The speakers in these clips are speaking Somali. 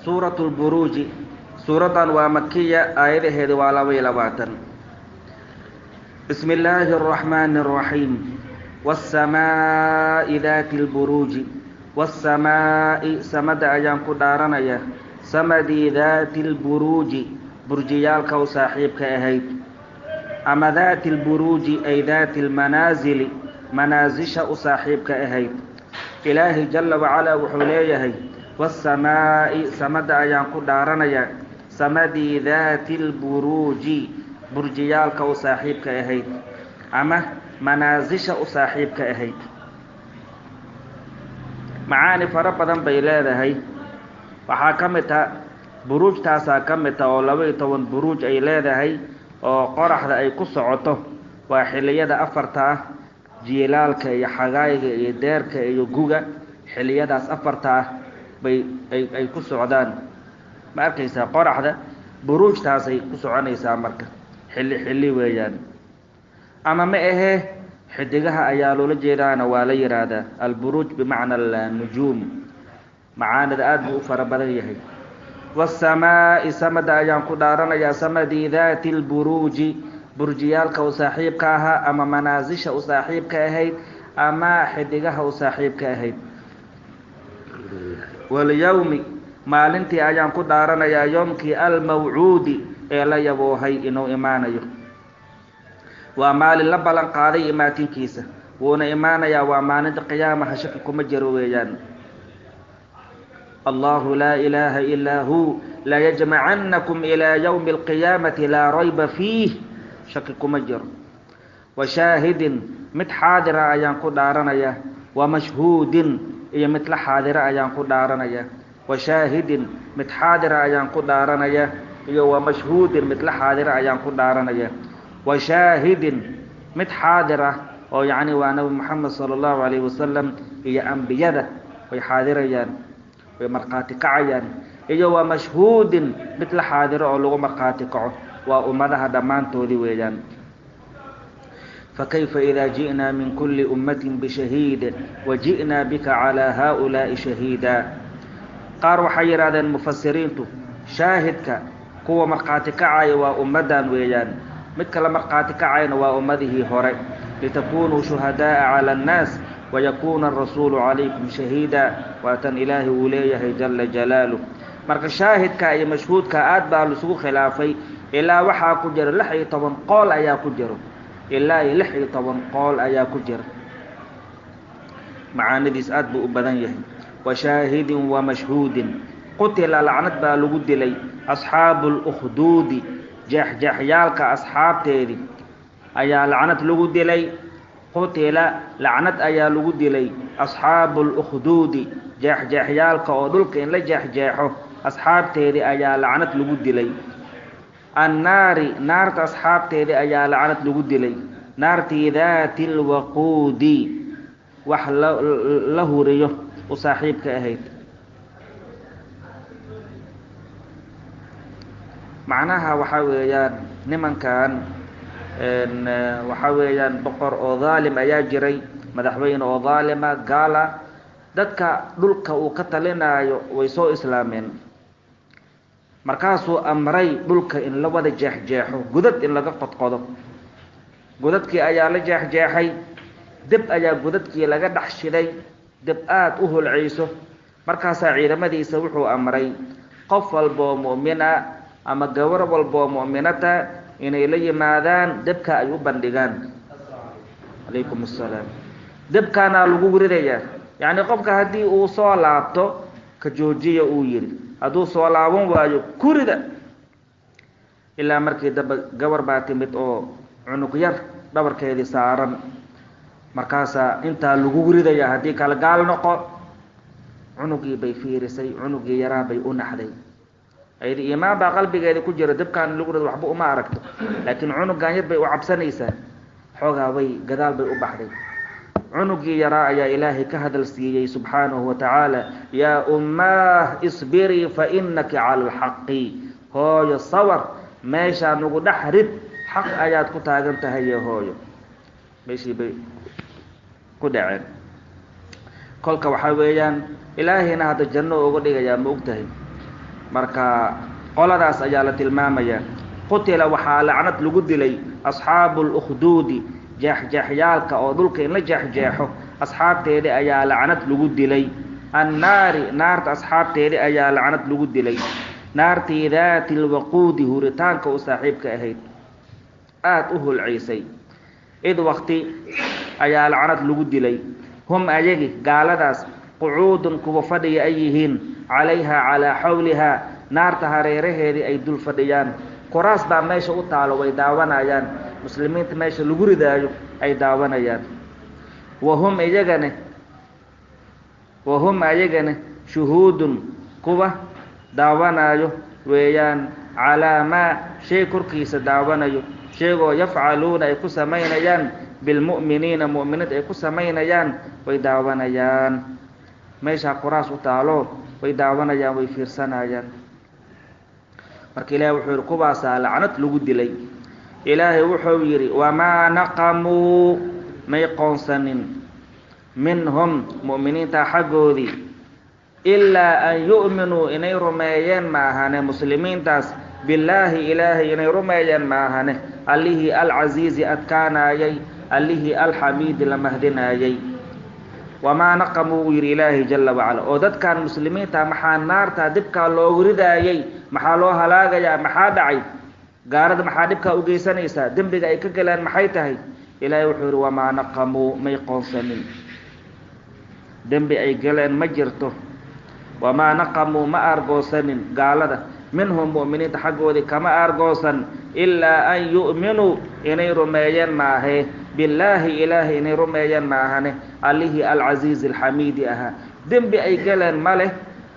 سورة البروج سورة ومكية آية هذه وعلى لباتن بسم الله الرحمن الرحيم والسماء ذات البروج والسماء سمد أيام قدارنا سمدي ذات البروج برجيالك وصاحبك أهيد أما ذات البروج أي ذات المنازل منازش وصاحبك أهيد إلهي جل وعلا وحليه والسماء سمد أيام قدارنا سمدي ذات البروج برجيالك وصاحبك أهيد أما منازش وصاحبك أهيد معاني فربضا بيلاده وحاكمتها بروج تاسا كمتا oo 12 buruj ay leedahay oo qoraxda ay ku socoto waa xiliyada afarta jiilaalka iyo xagaayga iyo deerka iyo guga xiliyadaas afarta bay ay ku socdaan ma arkaysa qoraxda buruujtaas ay ku soconaysaa marka xilli weeyaan ama ma ahe xidigaha ayaa loo jeedaana waa la yiraahdaa al buruj bimaana al nujum macaanida aad buu fara badan yahay والسماء سمد أيام قدارنا يا سمدي ذات البروج برجيالك وصاحبك أما منازش وصاحبك أهيد أما حدقها وصاحبك أهيد واليوم ما لنتي أيام قدارنا يا يومك الموعود إلا يبوهي إنو إيمانيو وما للبلن قاضي إماتين كيسة ونا إيمانيا وما ند قيامة شككم جرويان الله لا إله إلا هو لا يجمعنكم إلى يوم القيامة لا ريب فيه شككم مجر وشاهد متحاضر أيان قدارنا يا ومشهود إيا مثل حاضر أيان قدارنا يا وشاهد متحاضر أيان قدارنا يا ومشهود مثل حاضر أيان قدارنا يا وشاهد متحاضر أو يعني وأنا محمد صلى الله عليه وسلم هي أنبياء ويحاضر يعني ومرقاتي كعيان إيجا ومشهود مثل حاضر أو لغو مرقاتي كعو وأمدها دمان تولي ويجان فكيف إذا جئنا من كل أمة بشهيد وجئنا بك على هؤلاء شهيدا قاروا حير هذا المفسرين شاهدك قوة مرقاتي كعي وأمدان ويجان مثل مرقاتي كعين وأمده هوري لتكونوا شهداء على الناس ويكون الرسول عليكم شهيدا واتن إلهي وليه جل جلاله marka shaahidka iyo mashhuudka aad baa la isugu khilaafay ilaa waxa ku jira 16 qool ayaa ku jira ilaa 16 qool ayaa ku jira macaanidiis aad buu u badan yahay wa shaahidin wa mashhuudin qutila la'nad baa lagu dilay ashaabul ukhdud jahjahyaalka asxaabteedii ayaa la'nad lagu dilay قتل لعنت أيا لغو ديلي أصحاب الأخدود جحجحيالك ودلك إن لجحجحه أصحاب تيري أيا لعنت لغو ديلي النار نار أصحاب تيري أيا لعنت لغو ديلي نار ذات الوقود وحله ريه وصاحبك أهيد معناها وحاويان نمن كان وحاويان بقر أو ظالم أيا جري مدحوين أو ظالمة قال dadka dhulka uu ka talinayo way soo islaameen markaasuu amray dhulka in la wada jeexjeexo gudad in laga qodqodo gudadkii ayaa la jeexjeexay dib ayaa gudadkii laga dhaxshiday dib aad u hulceyso markaasaa ciidamadiisa wuxuu amray qof walba mu'mina ama gawar walba mu'minata inay la yimaadaan dibka ay u bandhigaan alaykum assalaam dibkana lagu wiridayaa يعني قفك هدي او سو لابتو كجوجيه او يري ادو سو لابون وايو كوريدا الا markii daba gawar baa timid oo cunug yar dhabarkeedii saaran markaasa inta lagu guridaya hadii kala gaal noqo cunugii bay fiirisay cunugii yaraa bay u naxday aydi iimaan baa qalbigeeda ku jira dibkaan lagu rido waxba uma aragto laakiin cunugan yar bay u cabsanaysaa xogaa way gadaal bay u baxday عنقي يرى يا إلهي كهذا السيئي سبحانه وتعالى يا أماه اصبري فإنك على الحق هو يصور ماشا نقول نحرب حق آيات كتاغنت هيا هو ماشي بي كدعين كلك وحويان إلهي نهد الجنة وقل يا مؤتهي marka qoladaas ayaa la tilmaamaya qutila waxaa lacnad lagu dilay asxaabul ukhduudi jeexjeexyaalka oo dhulka in la jeexjeexo asxaabteeda ayaa lacnad lagu dilay annaari naarta asxaabteeda ayaa lacnad lagu dilay naartii daati lwaquudi huritaanka u saaxiibka ahayd aad u hulciisay id waqti ayaa lacnad lagu dilay hum ayagi gaaladaas qucuudun kuwa fadhiya ay yihiin calayhaa calaa xawlihaa naarta hareeraheedii ay dul fadhiyaan kuraas baa meesha u taalo way daawanayaan muslimiinta meesha lagu ridaayo ay daawanayaan wahum ayagana shuhuudun kuwa daawanayo weeyaan calaa maa shay korkiisa daawanayo sheegoo yafcaluuna ay ku samaynayaan bilmu'miniina mu'miniinta ay ku samaynayaan way daawanayaan meeshaa kuraas u taalo way daawanayaan way fiirsanayaan marka ilaahay wuxuu yidhi kuwaasaa lacnad lagu dilay ilaahay wuxuu yidhi wamaa naqamuu may qoonsanin minhum mu'miniinta xaggoodii ilaa an yu'minuu inay rumeeyeen ma ahane muslimiintaas billaahi ilaahay inay rumeeyeen ma ahane allihii alcasiizi adkaanaayay allihii alxamiidi la mahdinaayay wamaa naqamuu uu yidhi ilaahay jala wacala oo dadkan muslimiinta maxaa naarta dibkaa loogu ridaayay maxaa loo halaagayaa maxaa dhacay gaarada maxaa dhibkaa u geysanaysaa dembiga ay ka galeen maxay tahay ilaahay wuxuu yidhi wamaa naqamuu may qoonsanin dembi ay galeen ma jirto wamaa naqamuu ma aargoosanin gaalada minhum mu'miniinta xaggoodii kama aargoosan ilaa an yu'minuu inay rumeeyeen maahee billaahi ilaahay inay rumeeyeen maahane allihii alcasiizi alxamiidi ahaa dembi ay galeen ma leh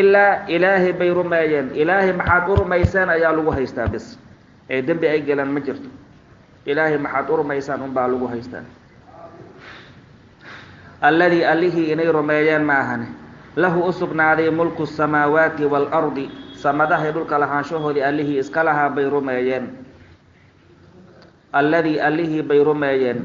ilaa ilaahay bay rumeeyeen ilaahay maxaad u rumayseen ayaa lagu haystaa bis ee dembi ay galeen ma jirto ilaahay maxaad u rumaysaan unbaa lagu haystaa alladii allihii inay rumeeyeen maahane lahu u sugnaaday mulku samaawaati waalardi samadahay dhulka lahaanshahoodii allihii iska lahaa bay rumeeyeen alladii allihii bay rumeeyeen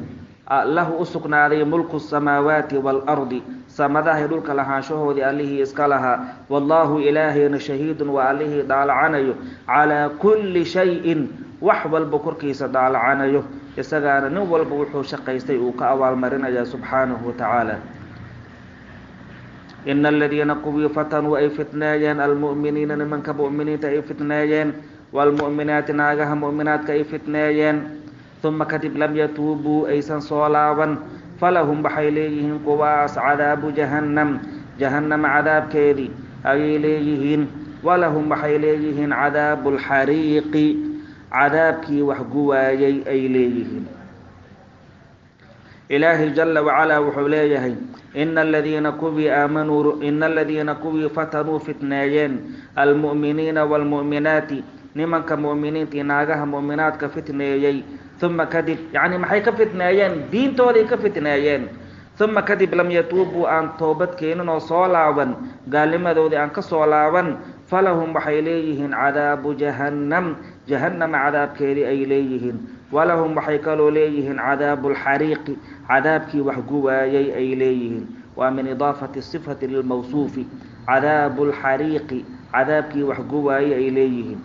lahu u sugnaaday mulku samaawaati waalardi samadahay dhulka lahaanshahoodii allihii iska lahaa wallaahu ilaahayna shahiidun waa allihii daalacanayo calaa kulli shayin wax walba korkiisa daalacanayo isagaana nin walba wuxuu shaqaystay uu ka abaalmarinayaa subxaanahu watacaala ina aladiina kuwii fatanuu ay fitneeyeen almu'miniina nimanka mu'miniinta ay fitneeyeen waalmu'minaati naagaha mu'minaadka ay fitneeyeen uma kadib lam yatuubuu aysan soo laaban falahum waxay leeyihiin kuwaas cadaabu jahannam jahannama cadaabkeedii ayay leeyihiin walahum waxay leeyihiin cadaabu lxariiqi cadaabkii wax guwaayay ay leeyihiin ilaahay jala wacalaa wuxuu leeyahay ina aladiina kuwii fatanuu fitneeyeen almu'miniina waalmu'minaati nimanka mu'miniintii naagaha mu'minaadka fitneeyey uma kadib yacni maxay ka fitneeyeen diintooday ka fitneeyeen uma kadib lam yatuubuu aan toobad keenin oo soo laaban gaalnimadoodii aan ka soo laaban falahum waxay leeyihiin cadaabu jahannam jahannama cadaabkeedii ay leeyihiin walahum waxay kaloo leeyihiin cadaabu lxariiqi cadaabkii wax guwaayay ay leeyihiin waa min idaafati sifati lilmawsuufi cadaabu lxariiqi cadaabkii wax guwaayay ay leeyihiin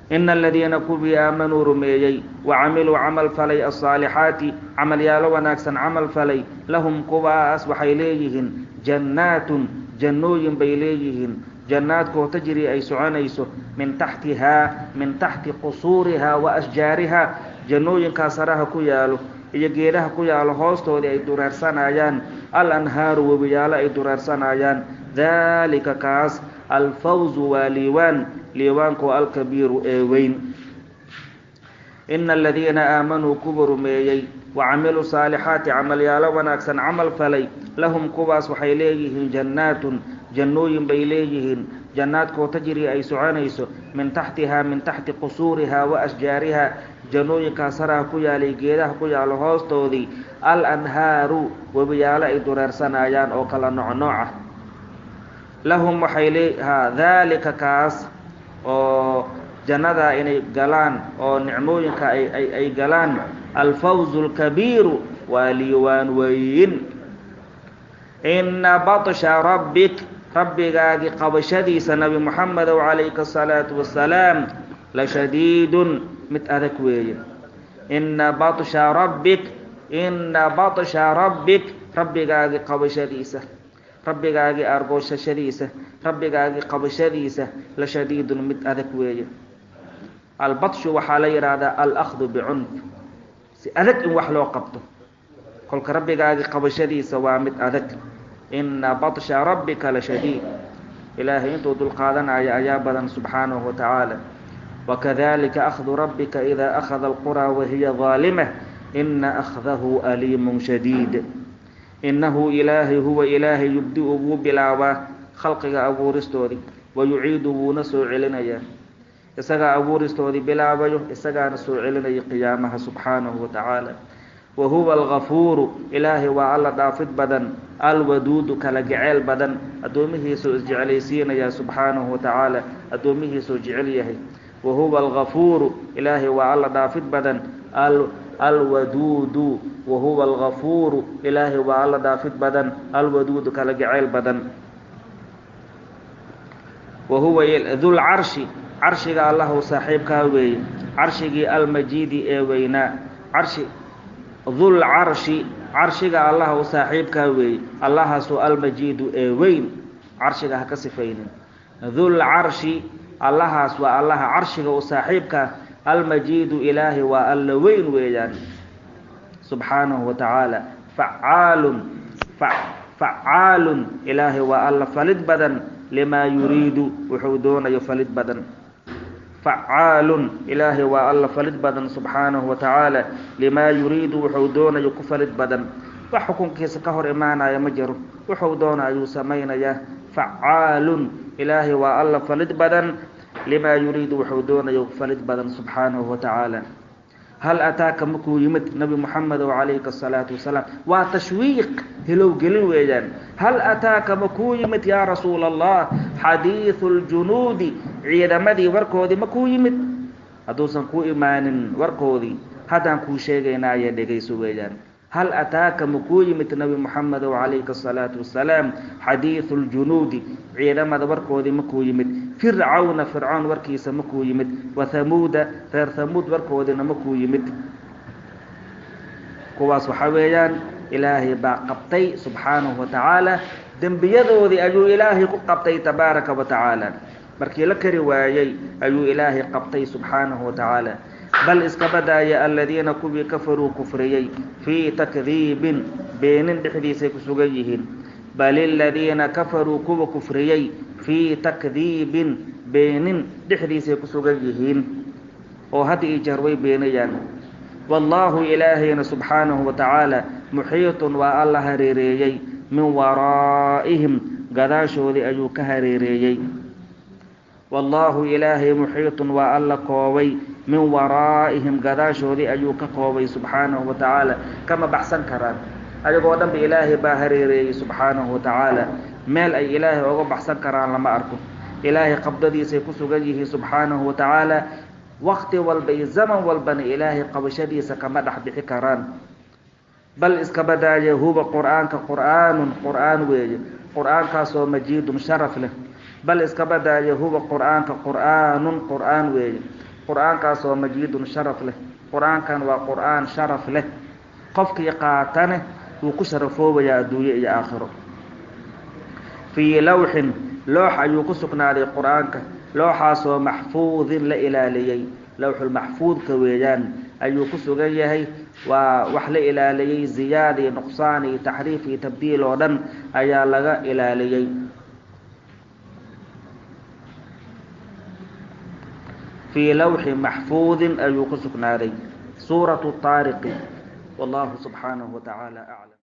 ina aladiina kuwii aamanuu rumeeyey wacamiluu camal falay alsaalixaati camalyaalo wanaagsan camal falay lahum kuwaas waxay leeyihiin jannaatun jannooyin bay leeyihiin jannaadkoo tajri ay soconayso min taxti qusuurihaa wa ashjaarihaa jannooyinkaa saraha ku yaalo iyo geedaha ku yaalo hoostoodii ay dureersanayaan alanhaaru webiyaalo ay dureersanayaan daalika kaas alfawzu waa liiwaankoo alkabiiru ee weyn ina aladiina aamanuu kuwa rumeeyey wacamiluu saalixaati camalyaalo wanaagsan camal falay lahum kuwaas waxay leeyihiin jannaatun jannooyin bay leeyihiin jannaadkoo tajri ay soconayso min taxti qusuurihaa wa ashjaarihaa jannooyinkaa saraha ku yaalay geedaha ku yaalo hoostoodii alanhaaru webiyaalo ay dureersanayaan oo kala noocnooca lahum waxay daalika kaas oo jannadaa inay galaan oo nicmooyinka ay galaan alfawzu lkabiiru waa liiwaan weyn ina batsha rabbik ربك قبشديس نبي محمد عليه الصلاة والسلام لشديد متأذك وي إن بطش ربك ربك قبشديس ربك أرجوش شديسة ربك قبشديسة لشديد متأذك وي البطش وحالي هذا الأخذ بعنف أذك إن وحلو قبضه قلك ربك قبشديسة ومت أذك إن بطش ربك لشديد إلهي أنتو ذو القادن أيابا سبحانه وتعالى وكذلك أخذ ربك إذا أخذ القرى وهي ظالمة إن أخذه أليم شديد إنه إلهي هو إلهي يبدئ بلاوة خلقك أبو رستوري ويعيده نسو علينا إساقا أبو رستوري بلاوة إساقا نسو علينا قيامها سبحانه وتعالى وهو الغفور إلهي وعلى دافد بدن الودود كالجعل بدن أدومه سو جعليسين يا سبحانه وتعالى أدومه سو جعليه وهو الغفور إلهي وعلى دافد بدن الودود وهو الغفور إلهي وعلى دافد بدن الودود كالجعل بدن وهو ذو العرش عرشك الله صاحب كاوي عرشك المجيد وينا عرش ذو العرش عرشك الله صاحب كاوي الله سؤال مجيد وين عرشك هكسفين ذو العرش الله سوى الله عرشك وصاحبك المجيد إلهي والوين ويان سبحانه وتعالى فعال إلهي والله فلد بدن لما يريد وحودون يفلد بدن فعال إلهي والله فلد بدن سبحانه وتعالى لما يريد وحودون يكفلد بدن وحكم كيس كهر إمانا يا مجر وحودون يسمين يا فعال إلهي والله فلد بدن لما يريد وحودون يفلد بدن سبحانه وتعالى هل أتاك مكو يمت نبي محمد عليه الصلاة والسلام وتشويق هلو قلن ويجان هل أتاك مكو يمت يا رسول الله حديث الجنود عيدا مدي وركودي مكو يمت أدوسن كو إيمان وركودي هذا كو شيغينا يدغيسو ويجان هل أتاك مكو يمت نبي محمد عليه الصلاة والسلام حديث الجنود عيدا مدي وركودي مكو يمت فرعون وركيس مكو يمت وثمود غير ثمود وركودنا مكو يمت كواس وحويان إلهي باقبتي سبحانه وتعالى دنبيذودي أيو إلهي قبتي تبارك وتعالى مركي لك روايي أيو إلهي قبتي سبحانه وتعالى بل اسكبدا يا الذين كفروا كفريي في تكذيب بين بحديث كسوغيهن بل الذين كفروا كفريي في تكذيب بين بحديث كسوغيهن وهدي جروي بينيان والله إلهينا سبحانه وتعالى محيط والله هريريي من ورائهم قداشودي أيو كهريريي والله إلهي محيط والله قوي من ورائهم قداشودي أيو كقوي سبحانه وتعالى كما بحسن كران أيو قدام بإلهي باهريريي سبحانه وتعالى مال أي إلهي وقو بحسن كران لما أركو إلهي قبضدي سيكسو جيه سبحانه وتعالى وقت والبي زمن والبني إلهي قبشدي سكمدح بحكران بل اسكبدا هو قرآن قرآن ويجي قرآن كاسو مجيد مشرف له بل اسكبدا هو قرآن ويجي قرآن كاسو مجيد مشرف له قرآن كان وقرآن شرف له قفك يقاتنه وكشرفوه يا أدوية يا آخره في لوح يكسكنا لقرآن لوحاسو محفوظ لإلاليي لوح المحفوظ كويجان أيو كسوغيه ووحل إلاليي زيادة نقصاني تحريفي تبديل ودن أيا لغا إلاليي في لوح محفوظ أيو كسكنا لي سورة الطارق والله سبحانه وتعالى أعلم.